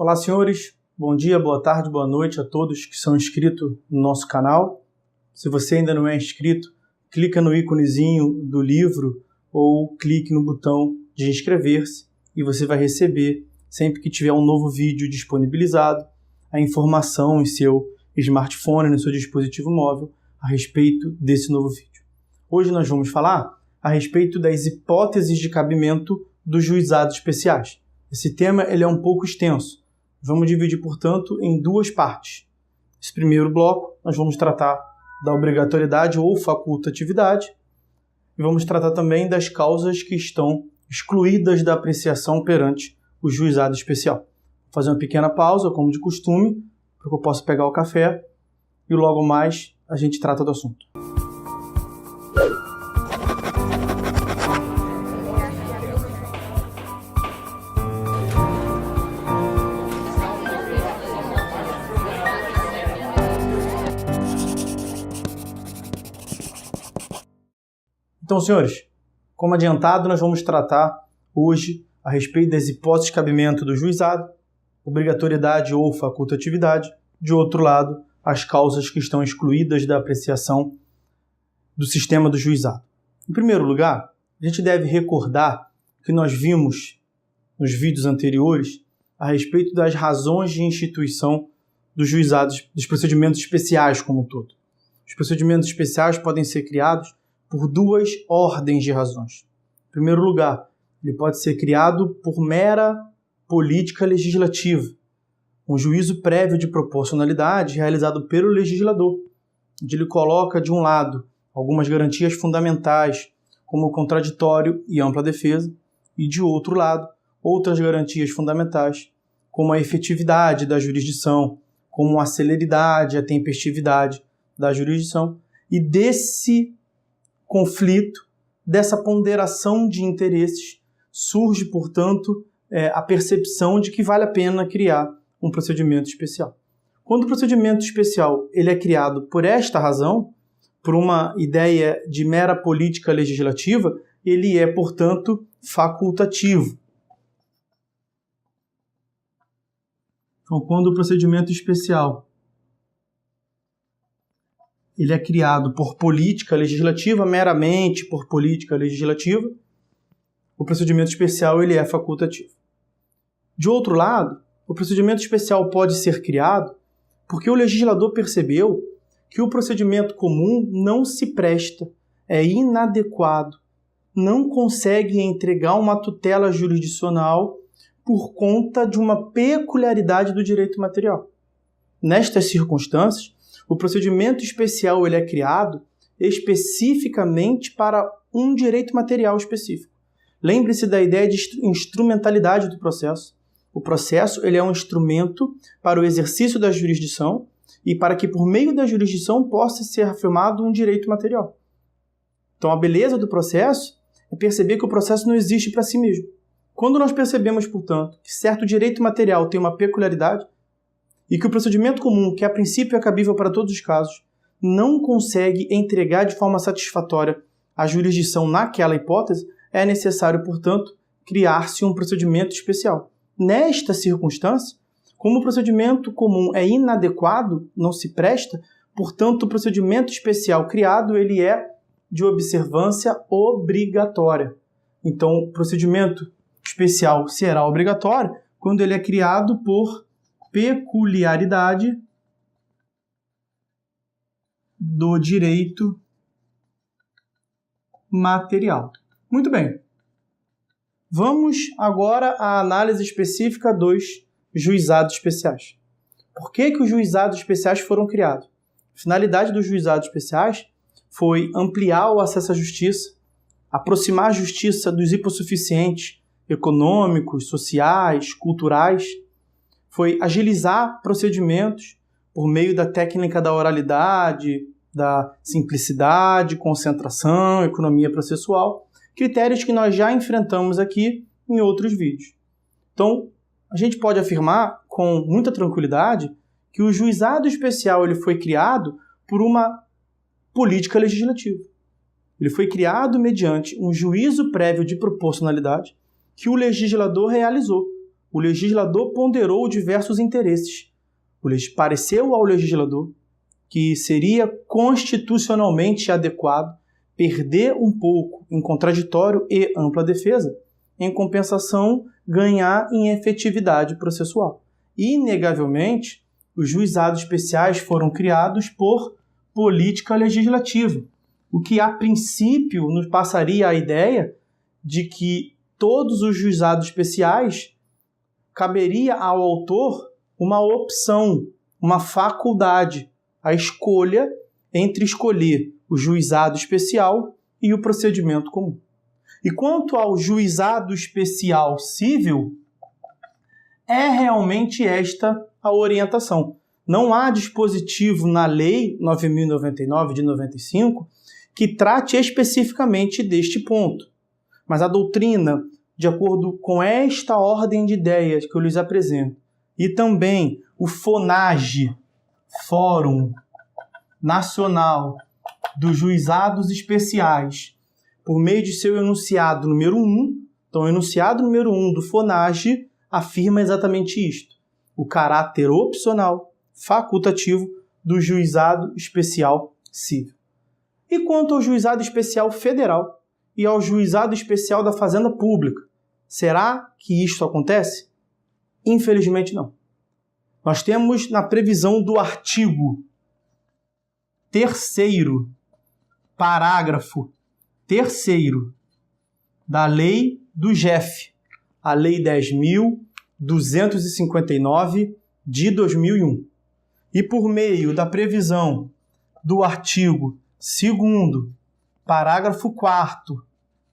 Olá, senhores. Bom dia, boa tarde, boa noite a todos que são inscritos no nosso canal. Se você ainda não é inscrito, clica no íconezinho do livro ou clique no botão de inscrever-se e você vai receber, sempre que tiver um novo vídeo disponibilizado, a informação em seu smartphone, no seu dispositivo móvel, a respeito desse novo vídeo. Hoje nós vamos falar a respeito das hipóteses de cabimento dos juizados especiais. Esse tema ele é um pouco extenso. Vamos dividir, portanto, em duas partes. Nesse primeiro bloco, nós vamos tratar da obrigatoriedade ou facultatividade e vamos tratar também das causas que estão excluídas da apreciação perante o juizado especial. Vou fazer uma pequena pausa, como de costume, para que eu possa pegar o café e logo mais a gente trata do assunto. Então, senhores, como adiantado, nós vamos tratar hoje a respeito das hipóteses de cabimento do juizado, obrigatoriedade ou facultatividade, de outro lado, as causas que estão excluídas da apreciação do sistema do juizado. Em primeiro lugar, a gente deve recordar que nós vimos nos vídeos anteriores a respeito das razões de instituição dos juizados, dos procedimentos especiais como um todo. Os procedimentos especiais podem ser criados por duas ordens de razões. Em primeiro lugar, ele pode ser criado por mera política legislativa, um juízo prévio de proporcionalidade realizado pelo legislador, onde ele coloca, de um lado, algumas garantias fundamentais, como o contraditório e ampla defesa, e, de outro lado, outras garantias fundamentais, como a efetividade da jurisdição, como a celeridade, a tempestividade da jurisdição, e desse conflito, dessa ponderação de interesses, surge, portanto, a percepção de que vale a pena criar um procedimento especial. Quando o procedimento especial ele é criado por esta razão, por uma ideia de mera política legislativa, ele é, portanto, facultativo. Então, quando o procedimento especial ele é criado por política legislativa, meramente por política legislativa, o procedimento especial ele é facultativo. De outro lado, o procedimento especial pode ser criado porque o legislador percebeu que o procedimento comum não se presta, é inadequado, não consegue entregar uma tutela jurisdicional por conta de uma peculiaridade do direito material. Nestas circunstâncias, o procedimento especial ele é criado especificamente para um direito material específico. Lembre-se da ideia de instrumentalidade do processo. O processo ele é um instrumento para o exercício da jurisdição e para que, por meio da jurisdição, possa ser afirmado um direito material. Então, a beleza do processo é perceber que o processo não existe para si mesmo. Quando nós percebemos, portanto, que certo direito material tem uma peculiaridade, e que o procedimento comum, que a princípio é cabível para todos os casos, não consegue entregar de forma satisfatória a jurisdição naquela hipótese, é necessário, portanto, criar-se um procedimento especial. Nesta circunstância, como o procedimento comum é inadequado, não se presta, portanto, o procedimento especial criado ele é de observância obrigatória. Então, o procedimento especial será obrigatório quando ele é criado por peculiaridade do direito material. Muito bem. Vamos agora à análise específica dos juizados especiais. Por que os juizados especiais foram criados? A finalidade dos juizados especiais foi ampliar o acesso à justiça, aproximar a justiça dos hipossuficientes econômicos, sociais, culturais, foi agilizar procedimentos por meio da técnica da oralidade, da simplicidade, concentração, economia processual, critérios que nós já enfrentamos aqui em outros vídeos. Então, a gente pode afirmar com muita tranquilidade que o juizado especial ele foi criado por uma política legislativa. Ele foi criado mediante um juízo prévio de proporcionalidade que o legislador realizou, o legislador ponderou diversos interesses. Pareceu ao legislador que seria constitucionalmente adequado perder um pouco em contraditório e ampla defesa, em compensação, ganhar em efetividade processual. Inegavelmente, os juizados especiais foram criados por política legislativa, o que a princípio nos passaria a ideia de que todos os juizados especiais caberia ao autor uma opção, uma faculdade, a escolha entre escolher o juizado especial e o procedimento comum. E quanto ao juizado especial civil, é realmente esta a orientação. Não há dispositivo na Lei 9.099 de 95 que trate especificamente deste ponto. Mas a doutrina, de acordo com esta ordem de ideias que eu lhes apresento, e também o FONAGE, Fórum Nacional dos Juizados Especiais, por meio de seu enunciado número 1, então o enunciado número 1 do FONAGE afirma exatamente isto: o caráter opcional, facultativo, do juizado especial civil. E quanto ao juizado especial federal e ao juizado especial da Fazenda Pública, será que isto acontece? Infelizmente não. Nós temos na previsão do artigo 3º, parágrafo 3º da Lei do GEF, a Lei 10.259 de 2001. E por meio da previsão do artigo 2º, parágrafo 4º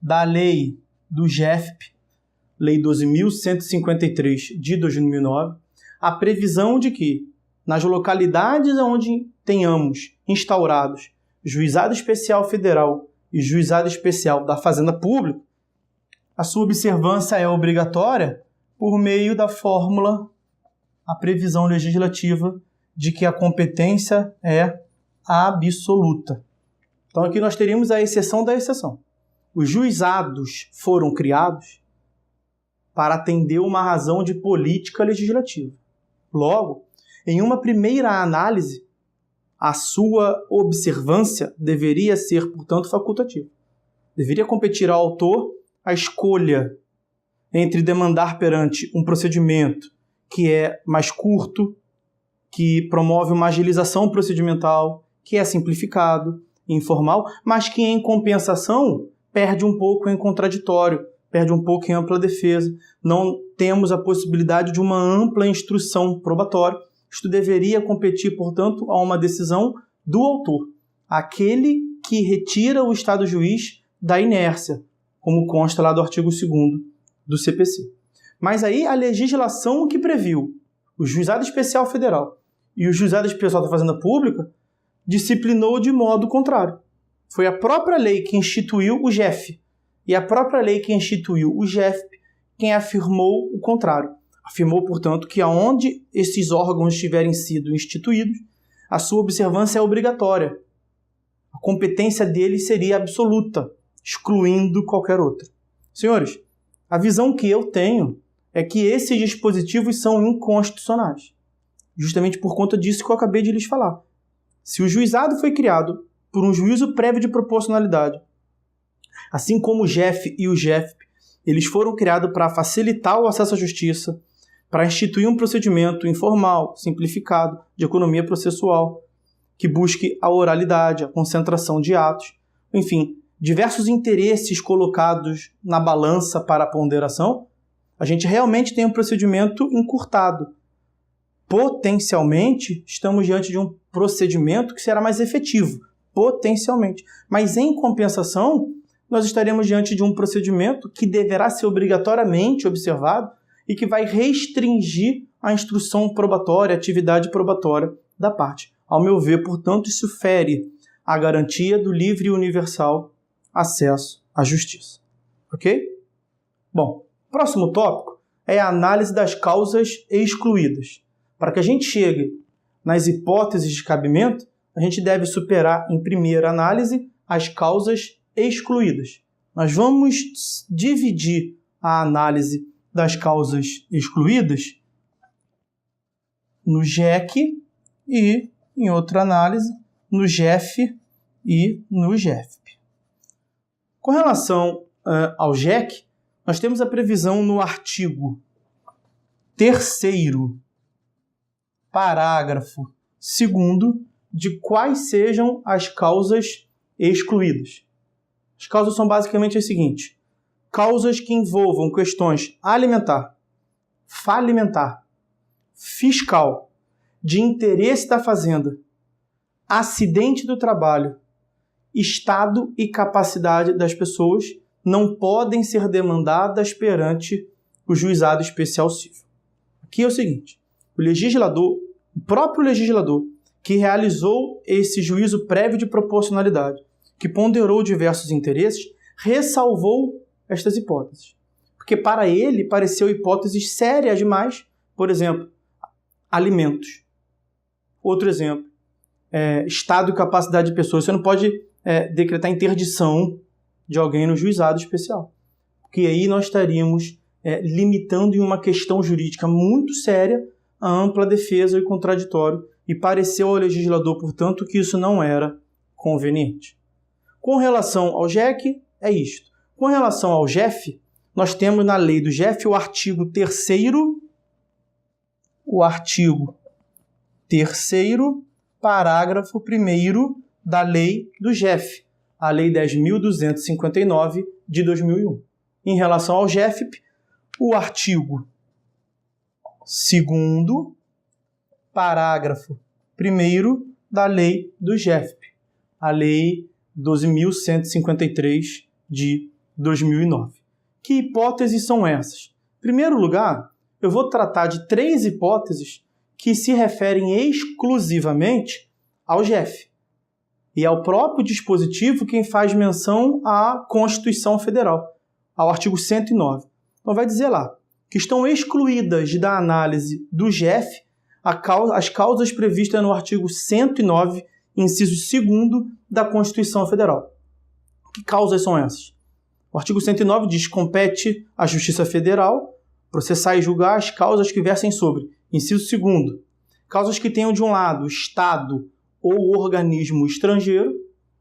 da Lei do GEFP, Lei 12.153 de 2009, a previsão de que, nas localidades onde tenhamos instaurados Juizado Especial Federal e Juizado Especial da Fazenda Pública, a sua observância é obrigatória por meio da fórmula, a previsão legislativa de que a competência é absoluta. Então aqui nós teríamos a exceção da exceção. Os juizados foram criados para atender uma razão de política legislativa. Logo, em uma primeira análise, a sua observância deveria ser, portanto, facultativa. Deveria competir ao autor a escolha entre demandar perante um procedimento que é mais curto, que promove uma agilização procedimental, que é simplificado, informal, mas que, em compensação, perde um pouco em contraditório, perde um pouco em ampla defesa. Não temos a possibilidade de uma ampla instrução probatória. Isto deveria competir, portanto, a uma decisão do autor, aquele que retira o Estado juiz da inércia, como consta lá do artigo 2º do CPC. Mas aí a legislação que previu o Juizado Especial Federal e o Juizado Especial da Fazenda Pública disciplinou de modo contrário. Foi a própria lei que instituiu o GEF e a própria lei que instituiu o GEFP quem afirmou o contrário. Afirmou, portanto, que aonde esses órgãos tiverem sido instituídos, a sua observância é obrigatória. A competência deles seria absoluta, excluindo qualquer outra. Senhores, a visão que eu tenho é que esses dispositivos são inconstitucionais. Justamente por conta disso que eu acabei de lhes falar. Se o juizado foi criado por um juízo prévio de proporcionalidade, assim como o GEF e o GEFP, eles foram criados para facilitar o acesso à justiça, para instituir um procedimento informal, simplificado, de economia processual, que busque a oralidade, a concentração de atos, enfim, diversos interesses colocados na balança para a ponderação, a gente realmente tem um procedimento encurtado. Potencialmente, estamos diante de um procedimento que será mais efetivo, potencialmente. Mas, em compensação, nós estaremos diante de um procedimento que deverá ser obrigatoriamente observado e que vai restringir a instrução probatória, a atividade probatória da parte. Ao meu ver, portanto, isso fere a garantia do livre e universal acesso à justiça. Ok? Bom, próximo tópico é a análise das causas excluídas. Para que a gente chegue nas hipóteses de cabimento, a gente deve superar, em primeira análise, as causas excluídas. Nós vamos dividir a análise das causas excluídas no GEC e, em outra análise, no GEF e no GEFP. Com relação ao GEC, nós temos a previsão no artigo 3º, parágrafo 2º, de quais sejam as causas excluídas. As causas são basicamente as seguintes: causas que envolvam questões alimentar, falimentar, fiscal, de interesse da fazenda, acidente do trabalho, estado e capacidade das pessoas não podem ser demandadas perante o juizado especial civil. Aqui é o seguinte: o próprio legislador, que realizou esse juízo prévio de proporcionalidade, que ponderou diversos interesses, ressalvou estas hipóteses. Porque para ele pareceu hipóteses sérias demais, por exemplo, alimentos. Outro exemplo, estado e capacidade de pessoas. Você não pode decretar interdição de alguém no juizado especial. Porque aí nós estaríamos limitando em uma questão jurídica muito séria a ampla defesa e contraditório, e pareceu ao legislador, portanto, que isso não era conveniente. Com relação ao GEC, é isto. Com relação ao GEF, nós temos na lei do GEF o artigo 3º, parágrafo 1º da lei do GEF, a Lei 10.259 de 2001. Em relação ao GEFP, o artigo 2º, parágrafo 1º da Lei do GEFP, a Lei 12.153 de 2009. Que hipóteses são essas? Em primeiro lugar, eu vou tratar de 3 hipóteses que se referem exclusivamente ao GEF. E é o próprio dispositivo quem faz menção à Constituição Federal, ao artigo 109. Então vai dizer lá que estão excluídas da análise do GEF as causas previstas no artigo 109, inciso 2º da Constituição Federal. Que causas são essas? O artigo 109 diz que compete à Justiça Federal processar e julgar as causas que versem sobre, inciso 2º, causas que tenham de um lado Estado ou organismo estrangeiro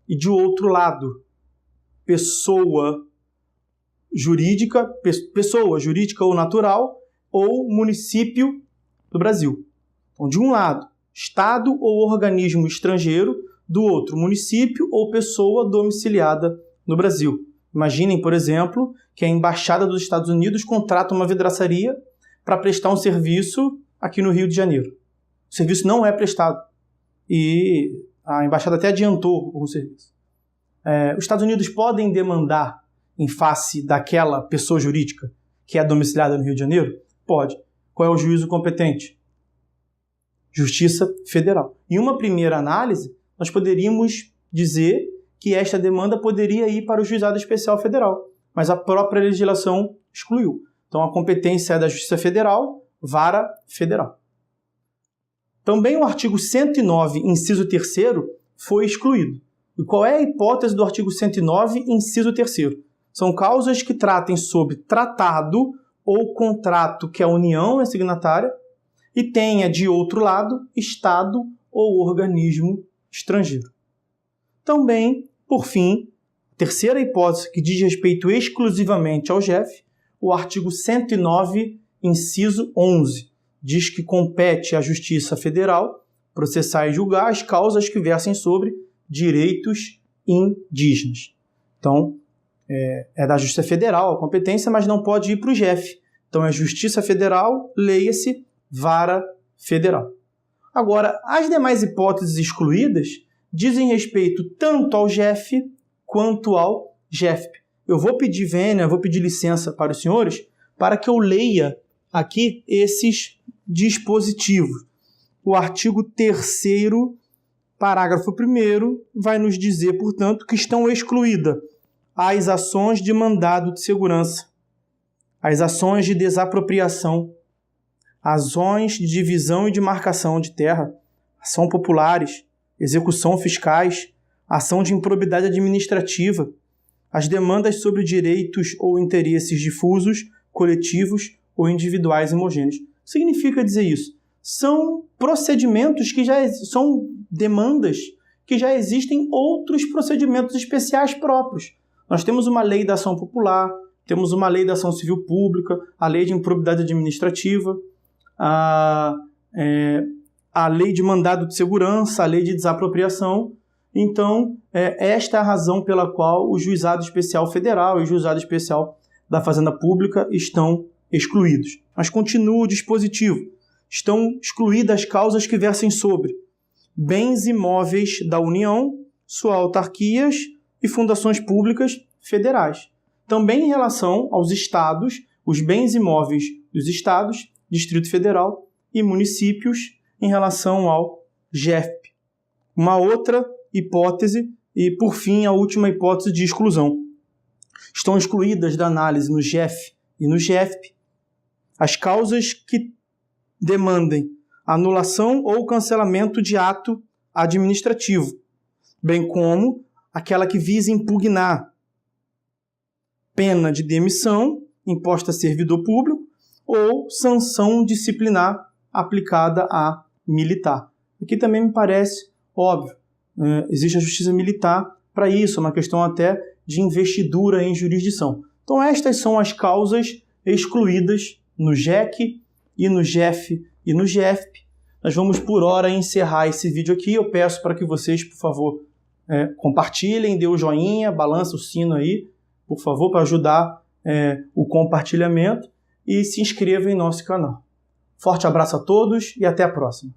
e de outro lado pessoa jurídica ou natural ou município do Brasil. Então, de um lado, Estado ou organismo estrangeiro, do outro, município ou pessoa domiciliada no Brasil. Imaginem, por exemplo, que a Embaixada dos Estados Unidos contrata uma vidraçaria para prestar um serviço aqui no Rio de Janeiro. O serviço não é prestado e a Embaixada até adiantou o serviço. Os Estados Unidos podem demandar em face daquela pessoa jurídica que é domiciliada no Rio de Janeiro? Pode. Qual é o juízo competente? Justiça Federal. Em uma primeira análise, nós poderíamos dizer que esta demanda poderia ir para o Juizado Especial Federal, mas a própria legislação excluiu. Então, a competência é da Justiça Federal, vara federal. Também o artigo 109, inciso 3º, foi excluído. E qual é a hipótese do artigo 109, inciso 3º? São causas que tratem sobre tratado ou contrato que a União é signatária e tenha, de outro lado, Estado ou organismo estrangeiro. Também, por fim, terceira hipótese que diz respeito exclusivamente ao GEF, o artigo 109, inciso 11, diz que compete à Justiça Federal processar e julgar as causas que versem sobre direitos indígenas. Então, é da Justiça Federal a competência, mas não pode ir para o GEF. Então, é Justiça Federal, leia-se vara federal. Agora, as demais hipóteses excluídas dizem respeito tanto ao GEF quanto ao GEFP. Eu vou pedir vênia, vou pedir licença para os senhores para que eu leia aqui esses dispositivos. O artigo 3º, parágrafo 1º, vai nos dizer, portanto, que estão excluídas as ações de mandado de segurança, as ações de desapropriação, ações de divisão e de marcação de terra, ação populares, execução fiscais, ação de improbidade administrativa, as demandas sobre direitos ou interesses difusos, coletivos ou individuais homogêneos. Significa dizer isso? São procedimentos que são demandas que já existem outros procedimentos especiais próprios. Nós temos uma lei da ação popular, temos uma lei da ação civil pública, a lei de improbidade administrativa, a lei de mandado de segurança, a lei de desapropriação. Então, esta é a razão pela qual o Juizado Especial Federal e o Juizado Especial da Fazenda Pública estão excluídos. Mas continua o dispositivo. Estão excluídas causas que versem sobre bens imóveis da União, suas autarquias e fundações públicas federais. Também em relação aos estados, os bens imóveis dos estados, Distrito Federal e municípios em relação ao GEF. Uma outra hipótese e, por fim, a última hipótese de exclusão. Estão excluídas da análise no GEF e no GEF as causas que demandem anulação ou cancelamento de ato administrativo, bem como aquela que visa impugnar pena de demissão imposta a servidor público ou sanção disciplinar aplicada a militar. Aqui também me parece óbvio, existe a justiça militar para isso, é uma questão até de investidura em jurisdição. Então estas são as causas excluídas no GEC e no GEF e no GEF. Nós vamos por hora encerrar esse vídeo aqui. Eu peço para que vocês, por favor, compartilhem, dê o joinha, balança o sino aí, por favor, para ajudar o compartilhamento e se inscreva em nosso canal. Forte abraço a todos e até a próxima.